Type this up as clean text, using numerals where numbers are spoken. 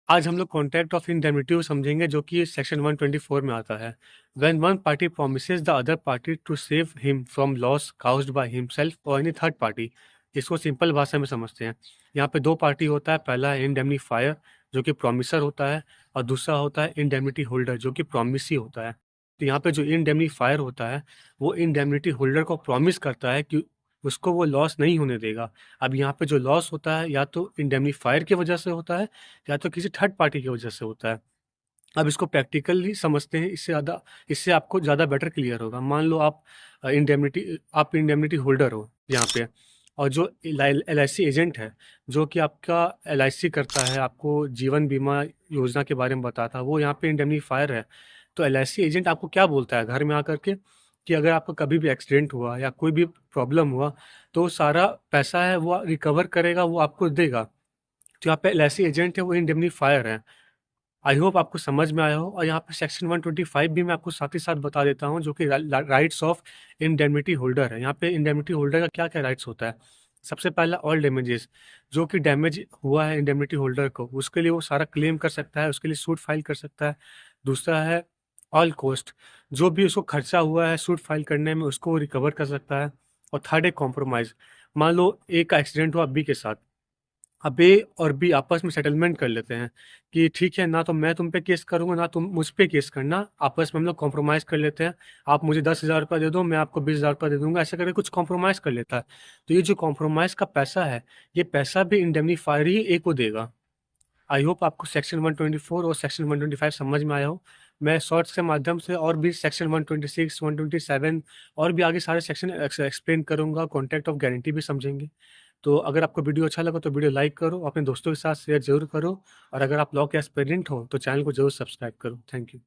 आज हम लोग कॉन्ट्रैक्ट ऑफ इंडेमनिटी को समझेंगे जो कि सेक्शन 124 में आता है। When one party promises the other party to save him from loss caused by himself और एनी थर्ड पार्टी। इसको सिंपल भाषा में समझते हैं। यहाँ पे दो पार्टी होता है, पहला है इंडेमनीफायर जो कि प्रॉमिसर होता है और दूसरा होता है इंडेमनिटी होल्डर जो कि प्रॉमिसी होता है। तो यहाँ पे जो इंडेमनीफायर होता है वो इंडेमनिटी होल्डर को प्रॉमिस करता है कि उसको वो लॉस नहीं होने देगा। अब यहाँ पे जो लॉस होता है या तो इंडेमनीफायर की वजह से होता है या तो किसी थर्ड पार्टी की वजह से होता है। अब इसको प्रैक्टिकली समझते हैं, इससे आपको ज़्यादा बेटर क्लियर होगा। मान लो आप इंडेमनिटी होल्डर हो यहाँ पे, और जो एलआईसी एजेंट है जो कि आपका एलआईसी करता है, आपको जीवन बीमा योजना के बारे में बताता है, वो यहाँ पे इंडेमनीफायर है। तो एलआईसी एजेंट आपको क्या बोलता है घर में आकर के कि अगर आपका कभी भी एक्सीडेंट हुआ या कोई भी प्रॉब्लम हुआ तो सारा पैसा है वो रिकवर करेगा, वो आपको देगा। तो यहाँ पे एलआईसी एजेंट है वो इंडेमनीफायर है। आई होप आपको समझ में आया हो। और यहाँ पे सेक्शन 125 भी मैं आपको साथ ही साथ बता देता हूँ जो कि राइट्स ऑफ इंडेमनिटी होल्डर है। यहाँ पे इंडेमनिटी होल्डर का क्या क्या राइट्स होता है। सबसे पहला ऑल डैमेजेस, जो कि डैमेज हुआ है इंडेमनिटी होल्डर को उसके लिए वो सारा क्लेम कर सकता है, उसके लिए सूट फाइल कर सकता है। दूसरा है ऑल कॉस्ट, जो भी उसको खर्चा हुआ है सूट फाइल करने में उसको रिकवर कर सकता है। और थर्ड है कॉम्प्रोमाइज़, मान लो ए का एक्सीडेंट हुआ बी के साथ, अब ए और बी आपस में सेटलमेंट कर लेते हैं कि ठीक है, ना तो मैं तुम पे केस करूंगा ना तुम मुझ पे केस करना, आपस में हम लोग कॉम्प्रोमाइज़ कर लेते हैं। आप मुझे 10,000 रुपये दे दो, मैं आपको 20,000 रुपये दे दूंगा, ऐसा करके कुछ कॉम्प्रोमाइज़ कर लेता है। तो ये जो कॉम्प्रोमाइज़ का पैसा है, ये पैसा भी इंडेमनीफायर ही ए को देगा। आई होप आपको सेक्शन 124 और सेक्शन 125 समझ में आया हो। मैं शॉर्ट्स के माध्यम से और भी सेक्शन 126, 127 और भी आगे सारे सेक्शन एक्सप्लेन करूंगा, कॉन्ट्रैक्ट ऑफ गारंटी भी समझेंगे। तो अगर आपको वीडियो अच्छा लगा तो वीडियो लाइक करो, अपने दोस्तों के साथ शेयर ज़रूर करो, और अगर आप लॉ के एस्पिरेंट हो तो चैनल को ज़रूर सब्सक्राइब करो। Thank you.